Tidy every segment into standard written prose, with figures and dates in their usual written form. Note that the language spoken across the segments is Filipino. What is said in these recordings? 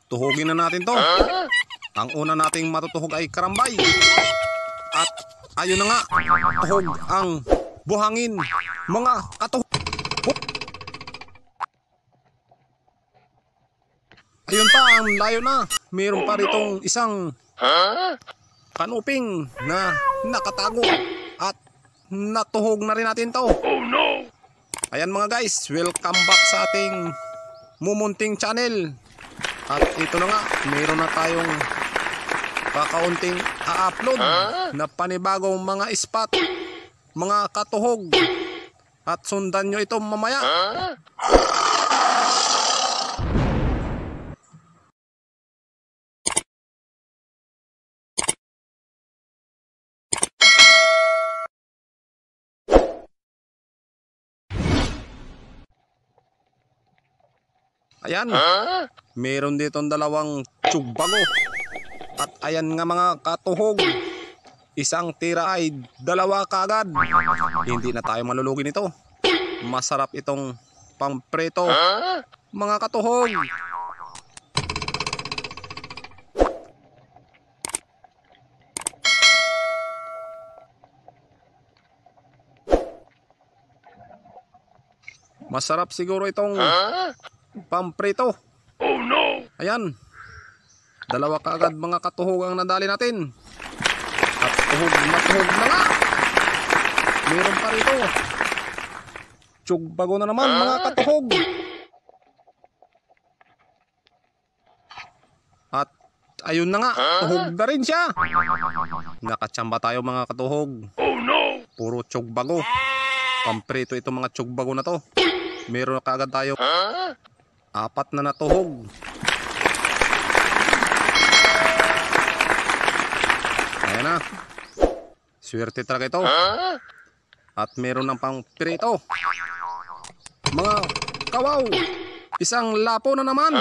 tuhugin na natin to. Ang una nating matutuhog ay karambay. At ayun na nga, tuhog ang buhangin, mga katuhog. Ayun pa, ang layo na. Mayroon pa ritong isang kanuping na nakatago. At natuhog na rin natin to. Ayan mga guys, welcome back sa ating mumunting channel. At ito na nga, mayroon na tayong kakaunting a-upload na panibagong mga spot, mga katuhog. At sundan nyo ito mamaya. Ayan, meron ditong dalawang tiyugbago. At ayan nga mga katuhog, isang tira ay dalawa kagad. Hindi na tayo malulugi nito. Masarap itong pampreto, mga katuhog. Masarap siguro itong pamprito. Oh no! Ayan. Dalawa kaagad mga katuhog ang nadali natin. At tuhog na nga. Meron pa rito. Tiyugbago na naman mga katuhog. At ayun na nga, tuhog na rin siya. Nakatsamba tayo mga katuhog. Oh no! Puro tiyugbago. Pamprito itong mga tiyugbago na to. Meron na kaagad tayo. Apat na natuhog. Ayan na. Swerte talaga ito. At meron ng pang pirito. Mga kawaw. Isang lapo na naman.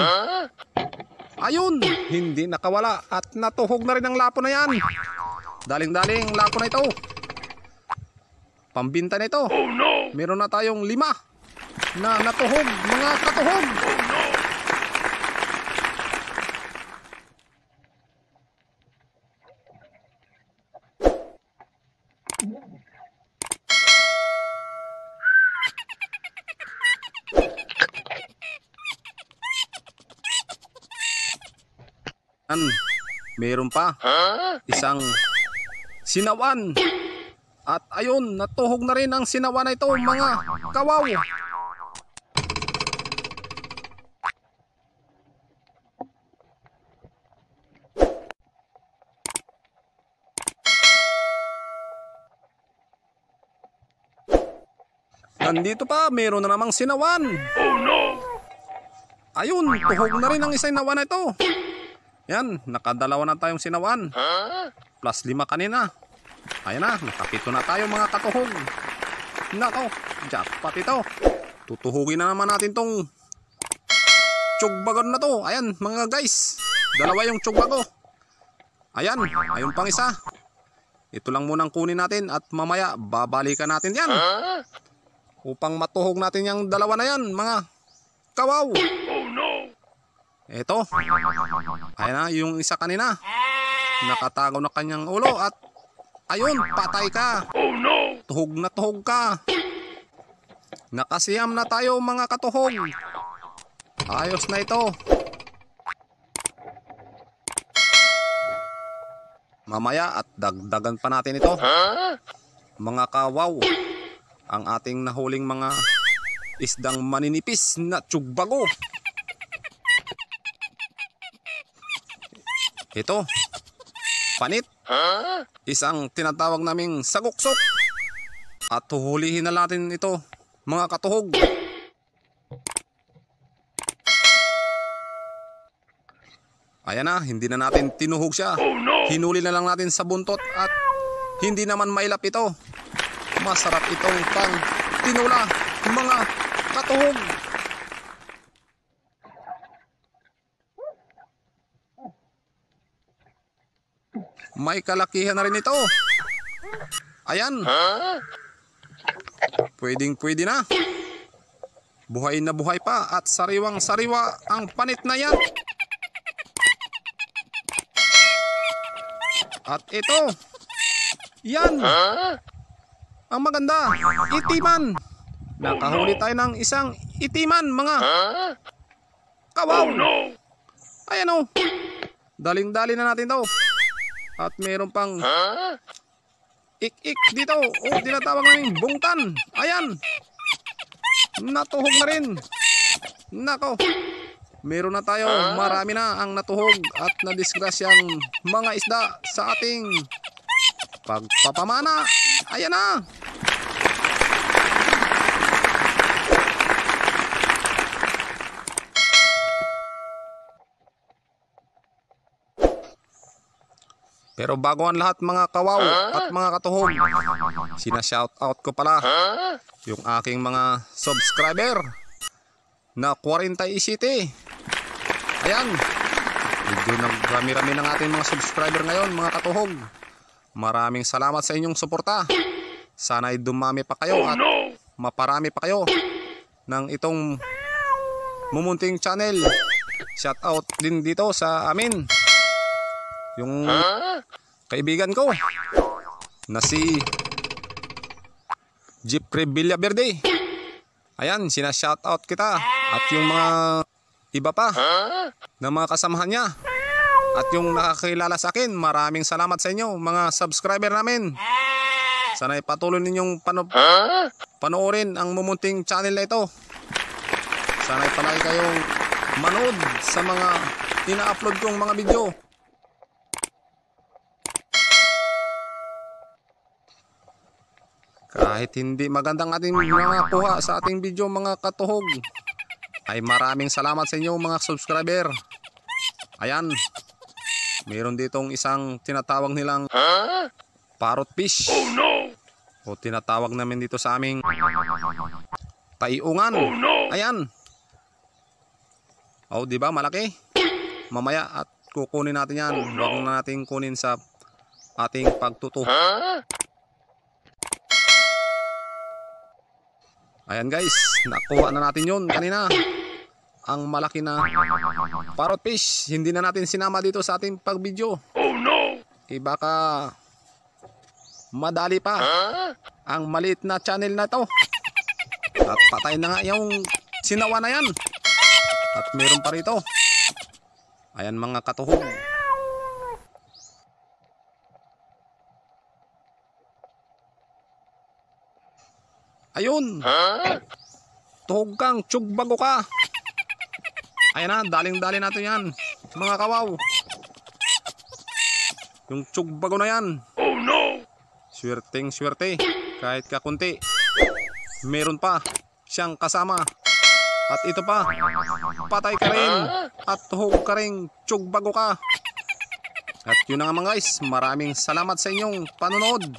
Ayun. Hindi nakawala. At natuhog na rin ang lapo na yan. Daling-daling lapo na ito. Pambinta na ito. Meron na tayong 5 na natuhog, mga katuhog. Meron pa isang sinawan. At ayun, natuhog na rin ang sinawan na ito, mga kawaw. Nandito pa, meron na namang sinawan. Oh no! Ayun, tuhog na rin ang isang sinawan na ito. Yan, nakadalawa na tayong sinawan. Plus 5 kanina. Ayan na, nakapito na tayo mga katuhog. Nako, jackpot ito. Tutuhugin na naman natin tong tiyugbago na to. Ayan mga guys, dalawa yung tiyugbago. Ayan, ayun pang isa. Ito lang munang kunin natin at mamaya babalikan natin yan. Upang matuhog natin yung dalawa na yan, mga kawaw. Oh no! Ito. Ayan na, yung isa kanina. Nakatago na kanyang ulo at ayun, patay ka. Oh no! Tuhog na tuhog ka. Nakasiyam na tayo mga katuhog. Ayos na ito. Mamaya at dagdagan pa natin ito. Mga kawaw. Ang ating nahuling mga isdang maninipis na tiyugbago. Ito, panit. Isang tinatawag naming saguksok. At huhulihin na natin ito, mga katuhog. Ayan na, hindi na natin tinuhog siya. Hinuli na lang natin sa buntot at hindi naman mailap ito. Masarap itong pang tinula, mga katuhog. May kalakihan na rin ito. Ayan. Pwedeng pwede na. Buhay na buhay pa at sariwang sariwa ang panit na yan. At ito. Yan. Ang maganda. Itiman. Nakahuli tayo ng isang itiman mga kawaw. Ayan o. Daling-dali na natin to. At meron pang ik-ik dito. O tinatawag namin bungtan. Ayan. Natuhog na rin. Nako. Meron na tayo. Marami na ang natuhog at nadisgrasyang mga isda sa ating pagpapamana. Ayan na. Pero bago ang lahat mga kawaw at mga katuhog, sina-shoutout ko pala yung aking mga subscriber na 47. Ayan, medyo nagrami-rami ng ating mga subscriber ngayon mga katuhog. Maraming salamat sa inyong suporta. Sana'y dumami pa kayo at maparami pa kayo ng itong mumunting channel. Shoutout din dito sa amin yung kaibigan ko na si Jeffrey Villaverde. Ayan, sina-shoutout kita. At yung mga iba pa na mga kasamahan niya. At yung nakakilala sa akin, maraming salamat sa inyo mga subscriber namin. Sana'y patuloy ninyong panoorin ang mumunting channel na ito. Sana'y palagi kayong manood sa mga ina-upload kong mga video. Kahit hindi magandang ating mga kuha sa ating video mga katuhog, ay maraming salamat sa inyo mga subscriber. Ayan, meron ditong isang tinatawag nilang parrot fish. O tinatawag namin dito sa aming taiungan. Ayan. O diba malaki? Mamaya at kukunin natin yan. Huwag na natin kunin sa ating pagtuto. Ayan guys, nakuha na natin yun kanina. Ang malaki na parrot fish. Hindi na natin sinama dito sa ating pag-video. Baka madali pa ang maliit na channel na ito. At patay na nga yung sinawa na yan. At meron pa rito. Ayan mga katuhog. Ayun. Tuhog kang tiyugbago ka. Ayan na, daling-dali natin yan mga kawaw. Yung tiyugbago na yan. Swerteng swerte. Kahit kakunti, meron pa siyang kasama. At ito pa, patay ka rin. At tuhog ka rin, tiyugbago ka. At yun na nga mga guys, maraming salamat sa inyong panonood.